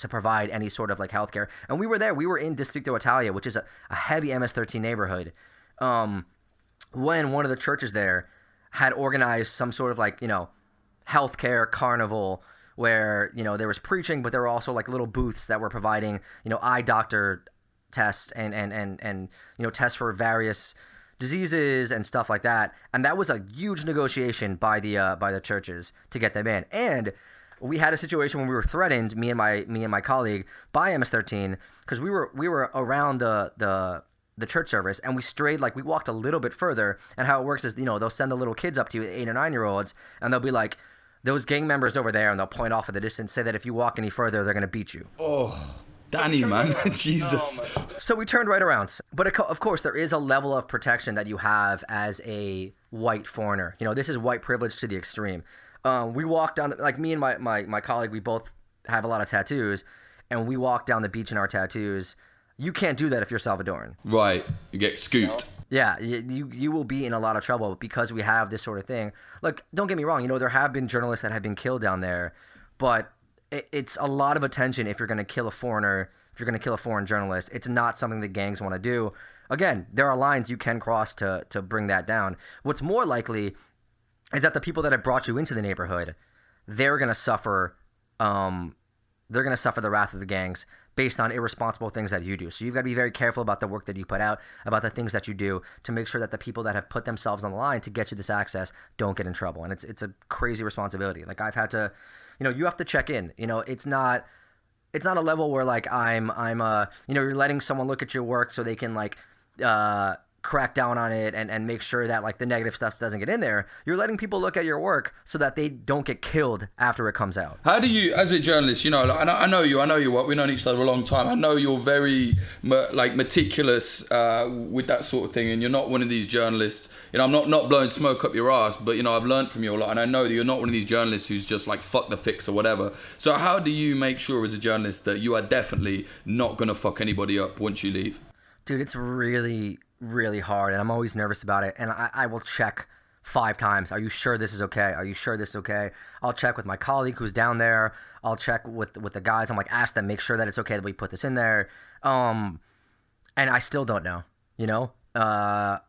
provide any sort of like healthcare. And we were there. We were in Distrito Italia, which is a heavy MS-13 neighborhood. When one of the churches there had organized some sort of like, healthcare carnival where, there was preaching, but there were also like little booths that were providing, eye doctor tests and tests for various diseases and stuff like that. And that was a huge negotiation by the churches to get them in. And we had a situation when we were threatened, me and my colleague, by MS-13, because we were around the church service, and we walked a little bit further. And how it works is, they'll send the little kids up to you, 8 or 9 year olds, and they'll be like, those gang members over there, and they'll point off at the distance, say that if you walk any further, they're gonna beat you. Oh, Danny, man, Jesus. So we turned right around. But of course, there is a level of protection that you have as a white foreigner. This is white privilege to the extreme. We walked down, like, me and my colleague, we both have a lot of tattoos, and we walk down the beach in our tattoos. You can't do that if you're Salvadoran. Right. You get scooped. Yeah, you will be in a lot of trouble because we have this sort of thing. Look, don't get me wrong, there have been journalists that have been killed down there, but it's a lot of attention if you're going to kill a foreigner, if you're going to kill a foreign journalist. It's not something that gangs want to do. Again, there are lines you can cross to bring that down. What's more likely is that the people that have brought you into the neighborhood, they're going to suffer the wrath of the gangs based on irresponsible things that you do. So you've got to be very careful about the work that you put out, about the things that you do, to make sure that the people that have put themselves on the line to get you this access don't get in trouble. And it's a crazy responsibility. Like, I've had to, you have to check in. It's not a level where like I'm you're letting someone look at your work so they can like crack down on it and make sure that like the negative stuff doesn't get in there. You're letting people look at your work so that they don't get killed after it comes out. How do you, as a journalist, I know you, we've known each other a long time. I know you're very meticulous with that sort of thing, and you're not one of these journalists, I'm not blowing smoke up your ass, but I've learned from you a lot, and I know that you're not one of these journalists who's just like fuck the fix or whatever. So how do you make sure as a journalist that you are definitely not gonna fuck anybody up once you leave? Dude, it's really hard, and I'm always nervous about it, and I will check 5 times. Are you sure this is okay? Are you sure this is okay? I'll check with my colleague who's down there. I'll check with the guys. I'm like, ask them, make sure that it's okay that we put this in there. And I still don't know, you know?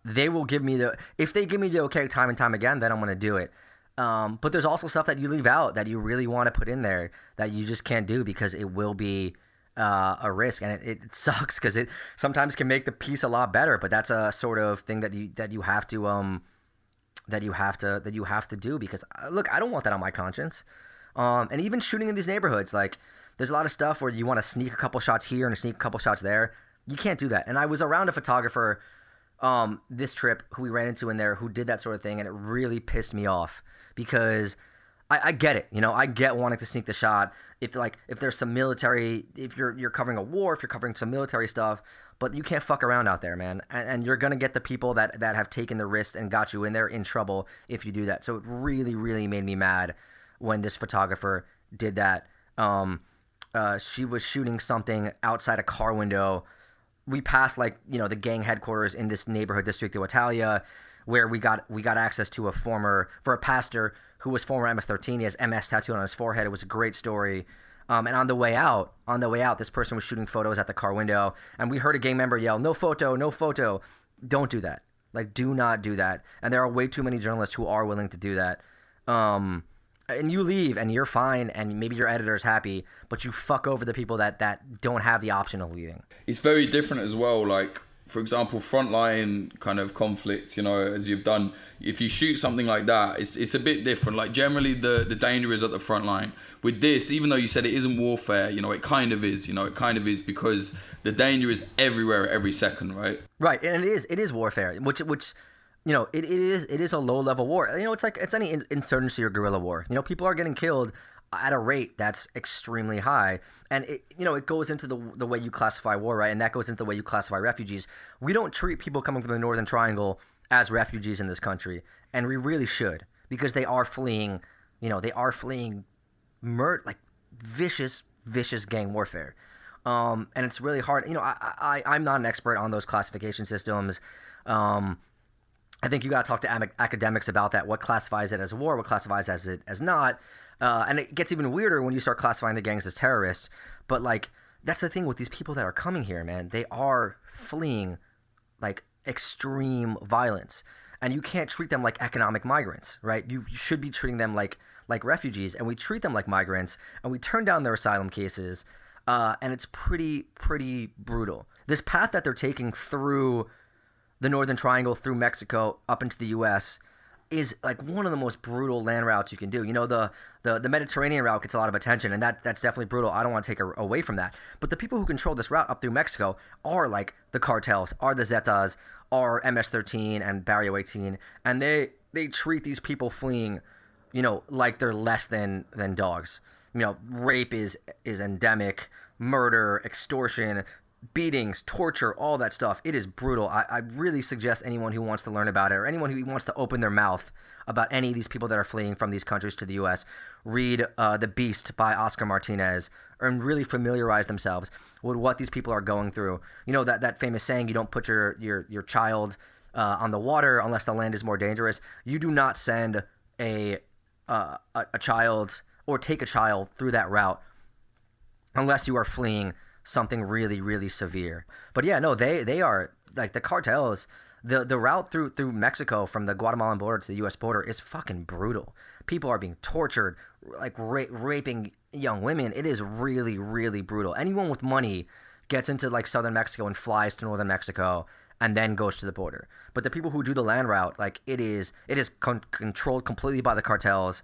They will give me if they give me the okay time and time again, then I'm going to do it. But there's also stuff that you leave out that you really want to put in there that you just can't do because it will be a risk, and it sucks because it sometimes can make the piece a lot better. But that's a sort of thing that you have to do because look, I don't want that on my conscience. And even shooting in these neighborhoods, like there's a lot of stuff where you want to sneak a couple shots here and sneak a couple shots there. You can't do that. And I was around a photographer this trip who we ran into in there who did that sort of thing, and it really pissed me off because I get it, you know, I get wanting to sneak the shot if there's some military, if you're covering a war, if you're covering some military stuff, but you can't fuck around out there, man, and you're gonna get the people that have taken the risk and got you in there in trouble if you do that. So it really, really made me mad when this photographer did that. She was shooting something outside a car window. We passed the gang headquarters in this neighborhood, Distrito Italia, where we got access to a pastor who was former MS-13. He has MS tattooed on his forehead. It was a great story. And on the way out, this person was shooting photos at the car window, and we heard a gang member yell, "No photo, no photo." Don't do that. Like, do not do that. And there are way too many journalists who are willing to do that. And you leave, and you're fine, and maybe your editor's happy, but you fuck over the people that don't have the option of leaving. It's very different as well. Like, for example, frontline kind of conflict, you know, as you've done, if you shoot something like that, it's a bit different. Like, generally the danger is at the front line. With this, even though you said it isn't warfare, you know, it kind of is, because the danger is everywhere at every second, right? Right, and it is warfare, which you know, it is a low level war. You know, it's any insurgency or guerrilla war. You know, people are getting killed at a rate that's extremely high, and it goes into the way you classify war, right? And that goes into the way you classify refugees. We don't treat people coming from the Northern Triangle as refugees in this country, and we really should, because they are fleeing. You know, they are fleeing vicious gang warfare, and it's really hard. You know, I'm not an expert on those classification systems. I think you got to talk to academics about that. What classifies it as war? What classifies it as not? And it gets even weirder when you start classifying the gangs as terrorists. But that's the thing with these people that are coming here, man. They are fleeing extreme violence, and you can't treat them like economic migrants, right? You should be treating them like refugees, and we treat them like migrants, and we turn down their asylum cases, and it's pretty brutal. This path that they're taking through the Northern Triangle, through Mexico, up into the U.S., is one of the most brutal land routes you can do. You know, the Mediterranean route gets a lot of attention, and that's definitely brutal. I don't want to take away from that. But the people who control this route up through Mexico are the cartels, are the Zetas, are MS-13 and Barrio 18, and they treat these people fleeing, you know, like they're less than dogs. You know, rape is endemic, murder, extortion, beatings, torture, all that stuff. It is brutal. I really suggest anyone who wants to learn about it, or anyone who wants to open their mouth about any of these people that are fleeing from these countries to the U.S., read The Beast by Oscar Martinez, and really familiarize themselves with what these people are going through. You know, that famous saying, you don't put your child on the water unless the land is more dangerous. You do not send a child or take a child through that route unless you are fleeing something really, really severe. But yeah, no, they are the cartels. The route through Mexico from the Guatemalan border to the U.S. border is fucking brutal. People are being tortured, raping young women. It is really, really brutal. Anyone with money gets into southern Mexico and flies to northern Mexico and then goes to the border. But the people who do the land route, it is controlled completely by the cartels.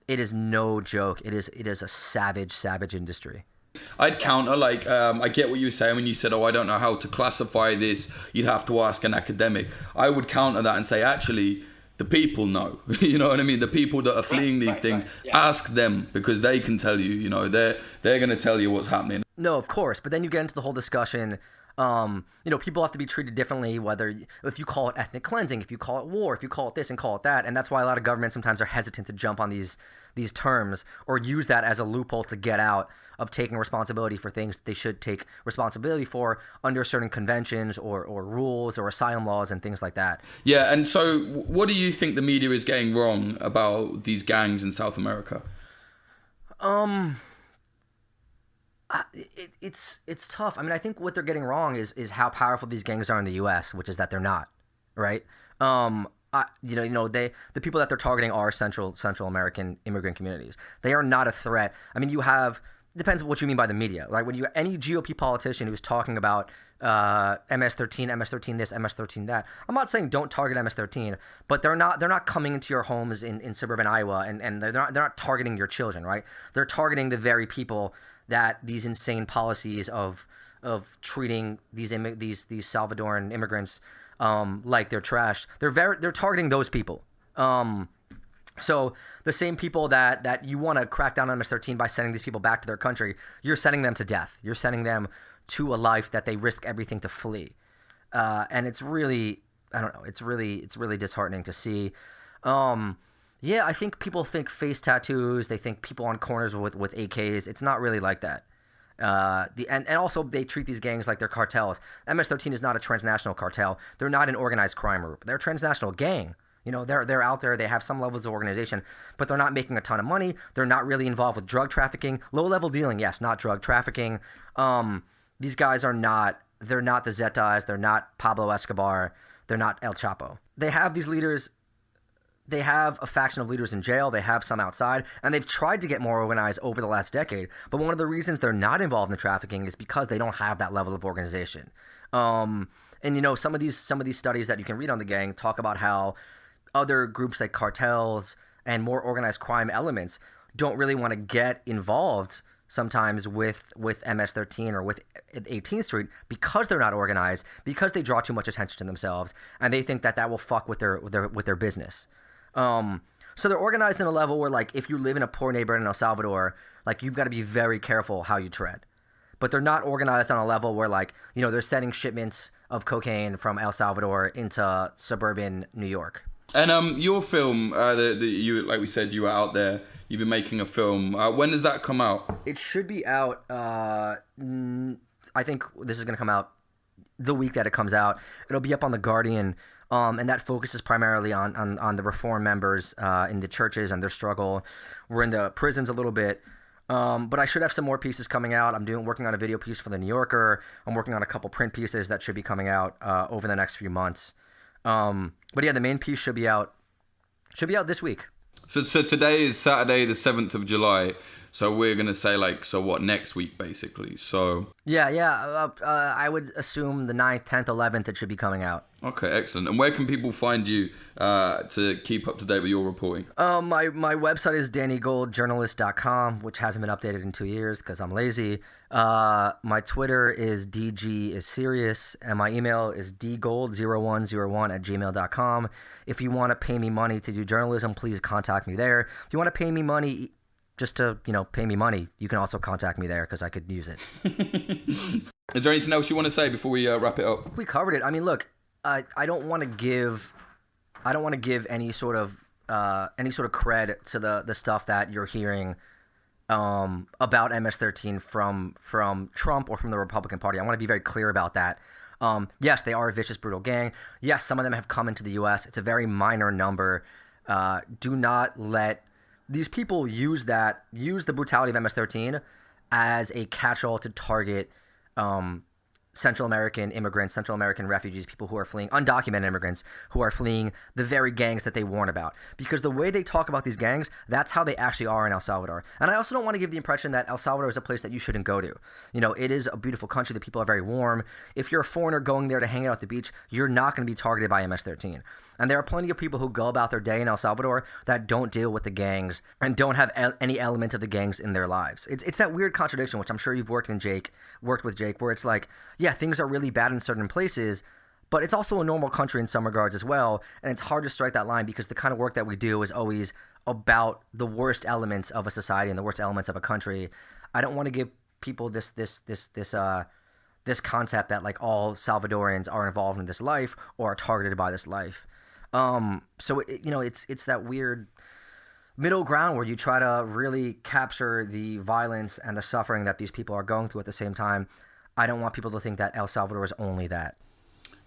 It is no joke. It is a savage industry. I'd counter, I get what you were saying when you said, I don't know how to classify this. You'd have to ask an academic. I would counter that and say, actually, the people know. You know what I mean? The people that are fleeing these things, yeah. Ask them, because they can tell you, you know, they're going to tell you what's happening. No, of course. But then you get into the whole discussion People have to be treated differently, if you call it ethnic cleansing, if you call it war, if you call it this and call it that. And that's why a lot of governments sometimes are hesitant to jump on these terms or use that as a loophole to get out of taking responsibility for things that they should take responsibility for under certain conventions or rules or asylum laws and things like that. Yeah, and so what do you think the media is getting wrong about these gangs in South America? It's tough. I mean, I think what they're getting wrong is how powerful these gangs are in the U.S., which is that they're not, right? The people that they're targeting are Central American immigrant communities. They are not a threat. I mean, depends on what you mean by the media. Like any GOP politician who's talking about MS-13 this, MS-13 that. I'm not saying don't target MS-13, but they're not coming into your homes in suburban Iowa and they're not targeting your children, right? They're targeting the very people that these insane policies of treating these Salvadoran immigrants like they're trash. They're targeting those people. So the same people that you want to crack down on MS-13 by sending these people back to their country, you're sending them to death. You're sending them to a life that they risk everything to flee. And it's really, I don't know, it's really disheartening to see. I think people think face tattoos. They think people on corners with AKs. It's not really like that. And also they treat these gangs like they're cartels. MS-13 is not a transnational cartel. They're not an organized crime group. They're a transnational gang. They're out there. They have some levels of organization, but they're not making a ton of money. They're not really involved with drug trafficking. Low-level dealing, yes, not drug trafficking. These guys are not. They're not the Zetas. They're not Pablo Escobar. They're not El Chapo. They have these leaders. They have a faction of leaders in jail. They have some outside, and they've tried to get more organized over the last decade. But one of the reasons they're not involved in the trafficking is because they don't have that level of organization. Some of these studies that you can read on the gang talk about how other groups like cartels and more organized crime elements don't really want to get involved sometimes with MS-13 or with 18th Street because they're not organized, because they draw too much attention to themselves, and they think that will fuck with their business. So they're organized in a level where, like, if you live in a poor neighborhood in El Salvador, like, you've got to be very careful how you tread. But they're not organized on a level where, like, they're sending shipments of cocaine from El Salvador into suburban New York. And your film, you, like we said, you were out there. You've been making a film. When does that come out? It should be out. I think this is going to come out the week that it comes out. It'll be up on The Guardian, and that focuses primarily on the reform members in the churches and their struggle. We're in the prisons a little bit. But I should have some more pieces coming out. I'm working on a video piece for The New Yorker. I'm working on a couple print pieces that should be coming out over the next few months. But yeah, the main piece should be out this week. So today is Saturday, the 7th of July. So we're going to say, next week, basically. So Yeah. I would assume the 9th, 10th, 11th, it should be coming out. Okay, excellent. And where can people find you to keep up to date with your reporting? My website is DannyGoldJournalist.com, which hasn't been updated in 2 years because I'm lazy. My Twitter is DGIsSerious, and my email is dgold0101@gmail.com. If you want to pay me money to do journalism, please contact me there. If you want to pay me money just to, pay me money, you can also contact me there because I could use it. Is there anything else you want to say before we wrap it up? We covered it. I mean, look, I don't want to give any sort of cred to the stuff that you're hearing about MS-13 from Trump or from the Republican Party. I want to be very clear about that. Yes, they are a vicious, brutal gang. Yes, some of them have come into the U.S. It's a very minor number. Do not let these people use the brutality of MS-13 as a catch-all to target Central American immigrants, Central American refugees, people who are fleeing, undocumented immigrants who are fleeing the very gangs that they warn about. Because the way they talk about these gangs, that's how they actually are in El Salvador. And I also don't want to give the impression that El Salvador is a place that you shouldn't go to. It is a beautiful country. The people are very warm. If you're a foreigner going there to hang out at the beach, you're not going to be targeted by MS-13. And there are plenty of people who go about their day in El Salvador that don't deal with the gangs and don't have any element of the gangs in their lives. It's that weird contradiction, which I'm sure you've worked with Jake, where it's like, yeah, things are really bad in certain places, but it's also a normal country in some regards as well, and it's hard to strike that line because the kind of work that we do is always about the worst elements of a society and the worst elements of a country. I don't want to give people this this concept that like all Salvadorans are involved in this life or are targeted by this life. So it's that weird middle ground where you try to really capture the violence and the suffering that these people are going through at the same time. I don't want people to think that El Salvador is only that.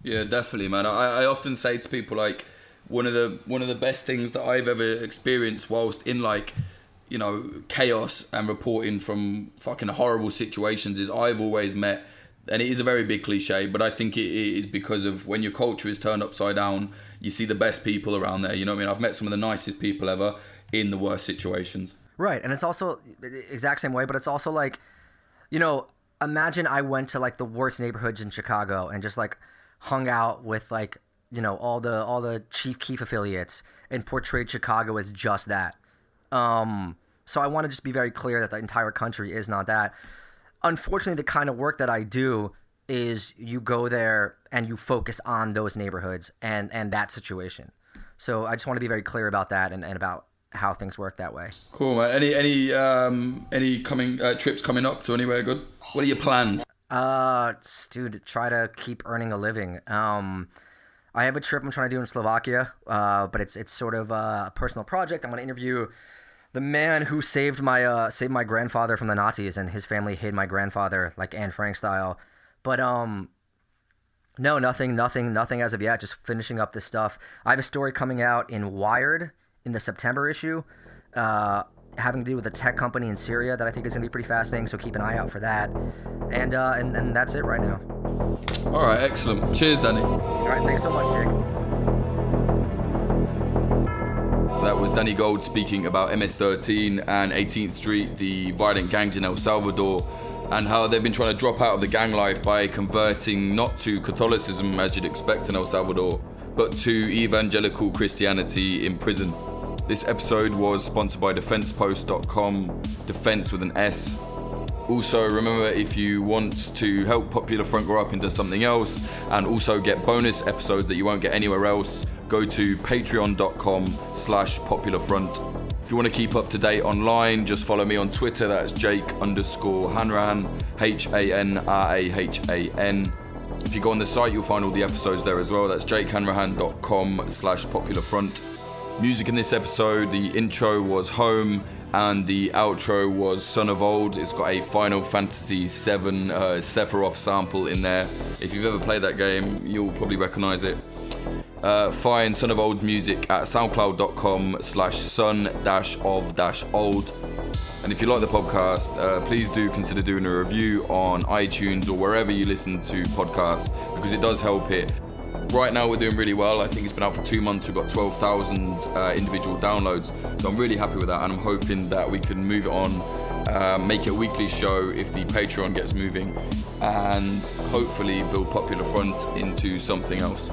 Yeah, definitely, man. I often say to people, like, one of the best things that I've ever experienced whilst in, like, you know, chaos and reporting from fucking horrible situations is I've always met, and it is a very big cliche, but I think it is because of when your culture is turned upside down, you see the best people around there. You know what I mean? I've met some of the nicest people ever in the worst situations. Right, and it's also the exact same way, but it's also like, you know, imagine I went to like the worst neighborhoods in Chicago and just like hung out with like, you know, all the Chief Keef affiliates and portrayed Chicago as just that. So I want to just be very clear that the entire country is not that. Unfortunately, the kind of work that I do is you go there and you focus on those neighborhoods and that situation. So I just want to be very clear about that and about how things work that way. Cool, man. Any coming trips coming up to anywhere good? What are your plans? Dude, try to keep earning a living. I have a trip I'm trying to do in Slovakia, but it's sort of a personal project. I'm going to interview the man who saved my grandfather from the Nazis, and his family hid my grandfather like Anne Frank style. But no, nothing as of yet. Just finishing up this stuff. I have a story coming out in Wired in the September issue, having to do with a tech company in Syria that I think is going to be pretty fascinating, so keep an eye out for that. And that's it right now. All right, excellent. Cheers, Danny. All right, thanks so much, Jake. That was Danny Gold speaking about MS-13 and 18th Street, the violent gangs in El Salvador, and how they've been trying to drop out of the gang life by converting not to Catholicism, as you'd expect in El Salvador, but to evangelical Christianity in prison. This episode was sponsored by defensepost.com, defense with an S. Also, remember, if you want to help Popular Front grow up into something else and also get bonus episodes that you won't get anywhere else, go to patreon.com/popularfront. If you want to keep up to date online, just follow me on Twitter. That's Jake_Hanrahan, HANRAHAN. If you go on the site, you'll find all the episodes there as well. That's jakehanrahan.com/popularfront. Music in this episode, the intro was Home and the outro was Son of Old. It's got a Final Fantasy VII Sephiroth sample in there. If you've ever played that game, you'll probably recognize it. Find Son of Old's music at soundcloud.com/son-of-old. And if you like the podcast, please do consider doing a review on iTunes or wherever you listen to podcasts, because it does help it. Right now we're doing really well. I think it's been out for 2 months. We've got 12,000 individual downloads. So I'm really happy with that, and I'm hoping that we can move it on, make it a weekly show if the Patreon gets moving, and hopefully build Popular Front into something else.